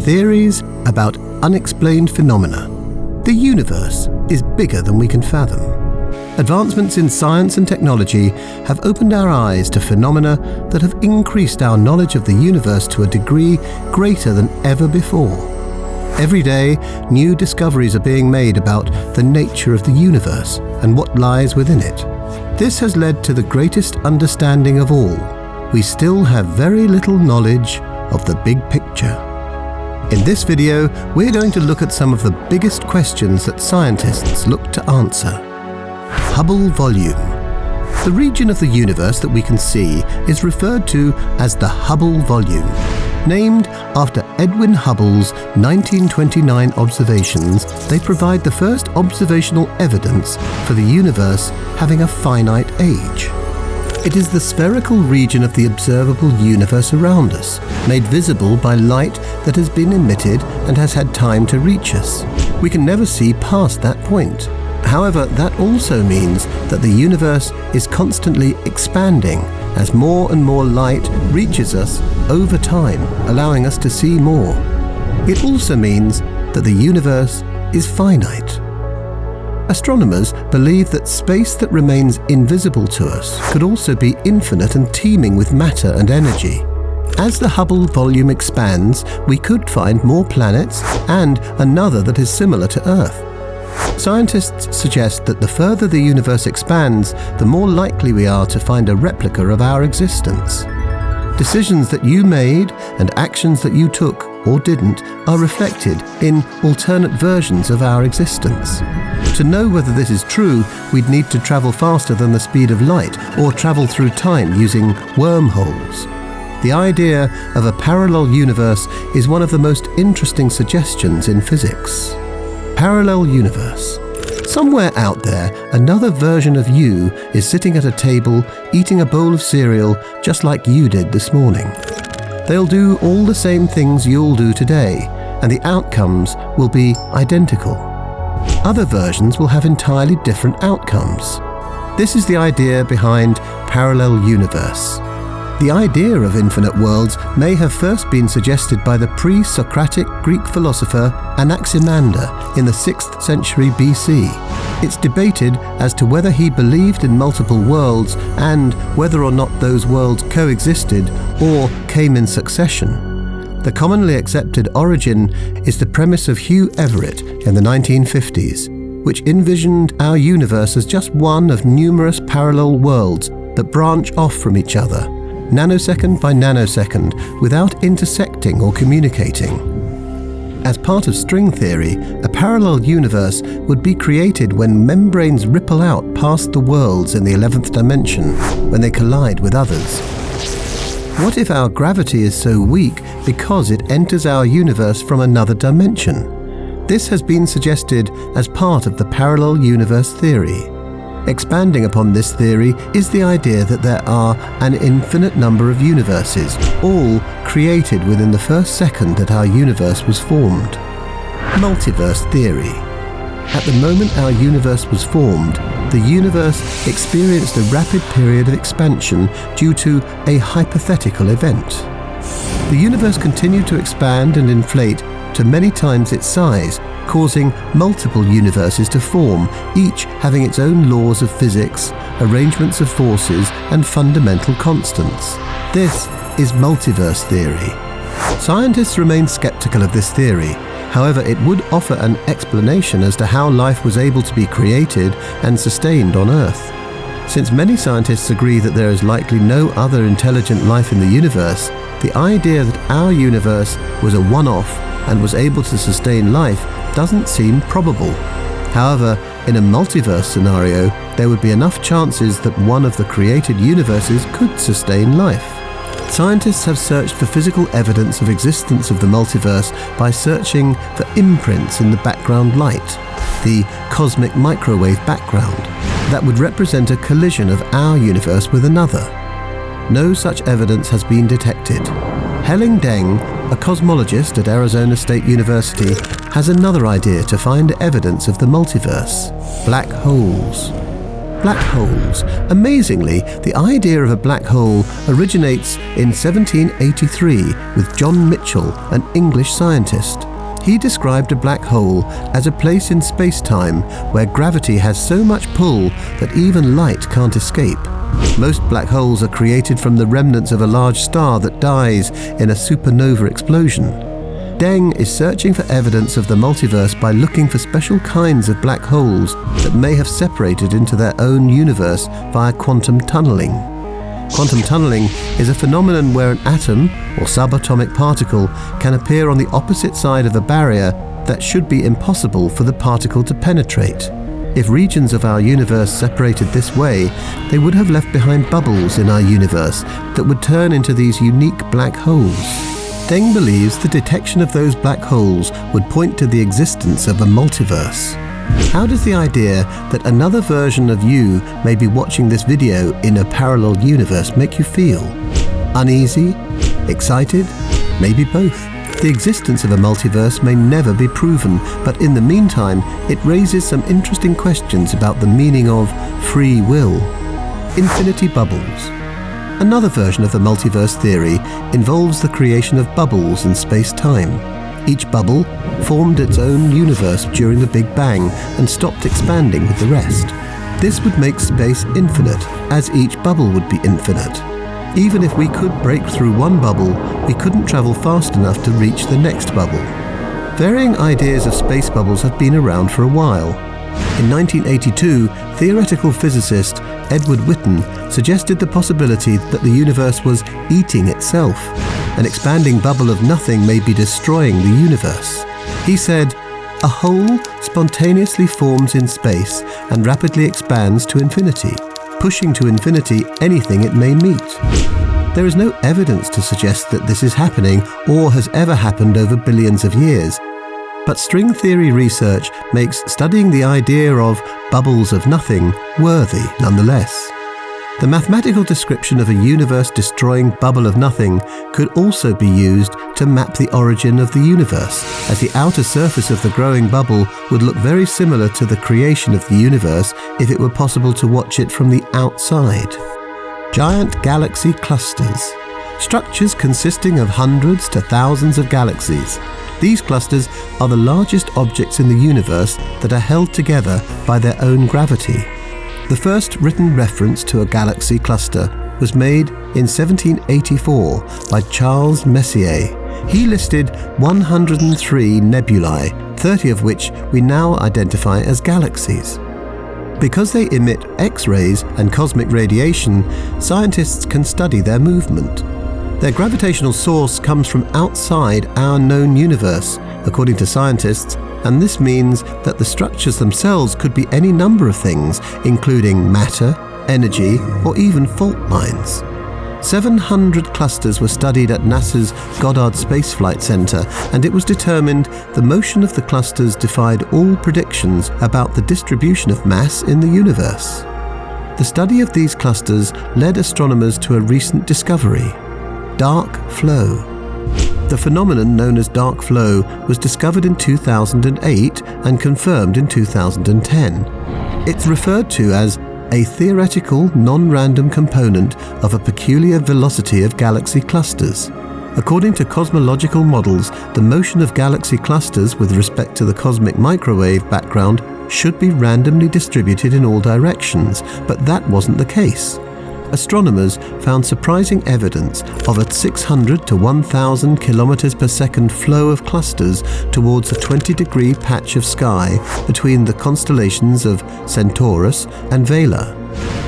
theories about unexplained phenomena. The universe is bigger than we can fathom. Advancements in science and technology have opened our eyes to phenomena that have increased our knowledge of the universe to a degree greater than ever before. Every day, new discoveries are being made about the nature of the universe and what lies within it. This has led to the greatest understanding of all. We still have very little knowledge of the big picture. In this video, we're going to look at some of the biggest questions that scientists look to answer. Hubble Volume. The region of the universe that we can see is referred to as the Hubble Volume. Named after Edwin Hubble's 1929 observations, they provide the first observational evidence for the universe having a finite age. It is the spherical region of the observable universe around us, made visible by light that has been emitted and has had time to reach us. We can never see past that point. However, that also means that the universe is constantly expanding as more and more light reaches us over time, allowing us to see more. It also means that the universe is finite. Astronomers believe that space that remains invisible to us could also be infinite and teeming with matter and energy. As the Hubble volume expands, we could find more planets and another that is similar to Earth. Scientists suggest that the further the universe expands, the more likely we are to find a replica of our existence. Decisions that you made and actions that you took or didn't are reflected in alternate versions of our existence. To know whether this is true, we'd need to travel faster than the speed of light or travel through time using wormholes. The idea of a parallel universe is one of the most interesting suggestions in physics. Parallel universe. Somewhere out there, another version of you is sitting at a table, eating a bowl of cereal, just like you did this morning. They'll do all the same things you'll do today, and the outcomes will be identical. Other versions will have entirely different outcomes. This is the idea behind parallel universe. The idea of infinite worlds may have first been suggested by the pre-Socratic Greek philosopher Anaximander in the 6th century BC. It's debated as to whether he believed in multiple worlds and whether or not those worlds coexisted or came in succession. The commonly accepted origin is the premise of Hugh Everett in the 1950s, which envisioned our universe as just one of numerous parallel worlds that branch off from each other, nanosecond by nanosecond, without intersecting or communicating. As part of string theory, a parallel universe would be created when membranes ripple out past the worlds in the 11th dimension, when they collide with others. What if our gravity is so weak because it enters our universe from another dimension? This has been suggested as part of the parallel universe theory. Expanding upon this theory is the idea that there are an infinite number of universes, all created within the first second that our universe was formed. Multiverse Theory. At the moment our universe was formed, the universe experienced a rapid period of expansion due to a hypothetical event. The universe continued to expand and inflate to many times its size, causing multiple universes to form, each having its own laws of physics, arrangements of forces, and fundamental constants. This is multiverse theory. Scientists remain skeptical of this theory. However, it would offer an explanation as to how life was able to be created and sustained on Earth. Since many scientists agree that there is likely no other intelligent life in the universe, the idea that our universe was a one-off and was able to sustain life doesn't seem probable. However, in a multiverse scenario, there would be enough chances that one of the created universes could sustain life. Scientists have searched for physical evidence of existence of the multiverse by searching for imprints in the background light, the cosmic microwave background, that would represent a collision of our universe with another. No such evidence has been detected. Helling Deng, a cosmologist at Arizona State University, has another idea to find evidence of the multiverse: black holes. Black holes. Amazingly, the idea of a black hole originates in 1783 with John Mitchell, an English scientist. He described a black hole as a place in space-time where gravity has so much pull that even light can't escape. Most black holes are created from the remnants of a large star that dies in a supernova explosion. Deng is searching for evidence of the multiverse by looking for special kinds of black holes that may have separated into their own universe via quantum tunneling. Quantum tunneling is a phenomenon where an atom or subatomic particle can appear on the opposite side of a barrier that should be impossible for the particle to penetrate. If regions of our universe separated this way, they would have left behind bubbles in our universe that would turn into these unique black holes. Deng believes the detection of those black holes would point to the existence of a multiverse. How does the idea that another version of you may be watching this video in a parallel universe make you feel? Uneasy? Excited? Maybe both. The existence of a multiverse may never be proven, but in the meantime, it raises some interesting questions about the meaning of free will. Infinity bubbles. Another version of the multiverse theory involves the creation of bubbles in space-time. Each bubble formed its own universe during the Big Bang and stopped expanding with the rest. This would make space infinite, as each bubble would be infinite. Even if we could break through one bubble, we couldn't travel fast enough to reach the next bubble. Varying ideas of space bubbles have been around for a while. In 1982, theoretical physicist Edward Witten suggested the possibility that the universe was eating itself. An expanding bubble of nothing may be destroying the universe. He said, "A hole spontaneously forms in space and rapidly expands to infinity, pushing to infinity anything it may meet." There is no evidence to suggest that this is happening or has ever happened over billions of years. But string theory research makes studying the idea of bubbles of nothing worthy nonetheless. The mathematical description of a universe-destroying bubble of nothing could also be used to map the origin of the universe, as the outer surface of the growing bubble would look very similar to the creation of the universe if it were possible to watch it from the outside. Giant galaxy clusters. Structures consisting of hundreds to thousands of galaxies. These clusters are the largest objects in the universe that are held together by their own gravity. The first written reference to a galaxy cluster was made in 1784 by Charles Messier. He listed 103 nebulae, 30 of which we now identify as galaxies. Because they emit X-rays and cosmic radiation, scientists can study their movement. Their gravitational source comes from outside our known universe, according to scientists, and this means that the structures themselves could be any number of things, including matter, energy, or even fault lines. 700 clusters were studied at NASA's Goddard Space Flight Center, and it was determined the motion of the clusters defied all predictions about the distribution of mass in the universe. The study of these clusters led astronomers to a recent discovery: dark flow. The phenomenon known as dark flow was discovered in 2008 and confirmed in 2010. It's referred to as a theoretical non-random component of a peculiar velocity of galaxy clusters. According to cosmological models, the motion of galaxy clusters with respect to the cosmic microwave background should be randomly distributed in all directions, but that wasn't the case. Astronomers found surprising evidence of a 600 to 1,000 kilometers per second flow of clusters towards a 20-degree patch of sky between the constellations of Centaurus and Vela.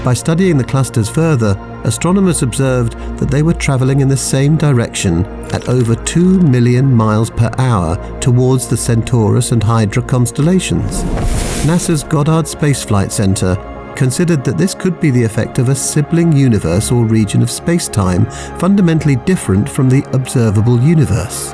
By studying the clusters further, astronomers observed that they were traveling in the same direction at over 2 million miles per hour towards the Centaurus and Hydra constellations. NASA's Goddard Space Flight Center considered that this could be the effect of a sibling universe or region of space-time fundamentally different from the observable universe.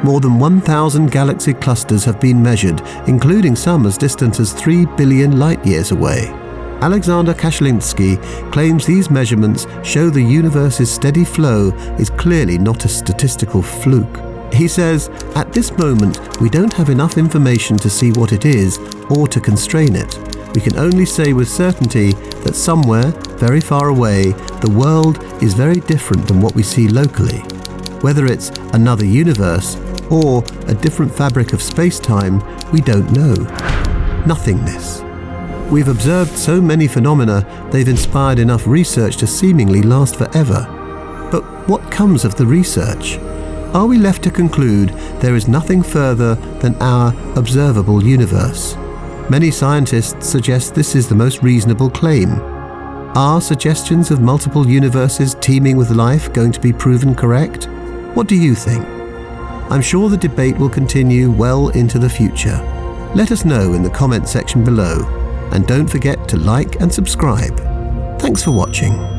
More than 1,000 galaxy clusters have been measured, including some as distant as 3 billion light-years away. Alexander Kashlinsky claims these measurements show the universe's steady flow is clearly not a statistical fluke. He says, "At this moment, we don't have enough information to see what it is or to constrain it. We can only say with certainty that somewhere, very far away, the world is very different than what we see locally. Whether it's another universe or a different fabric of space-time, we don't know. Nothingness. We've observed so many phenomena, they've inspired enough research to seemingly last forever. But what comes of the research? Are we left to conclude there is nothing further than our observable universe? Many scientists suggest this is the most reasonable claim. Are suggestions of multiple universes teeming with life going to be proven correct? What do you think? I'm sure the debate will continue well into the future. Let us know in the comment section below, and don't forget to like and subscribe. Thanks for watching.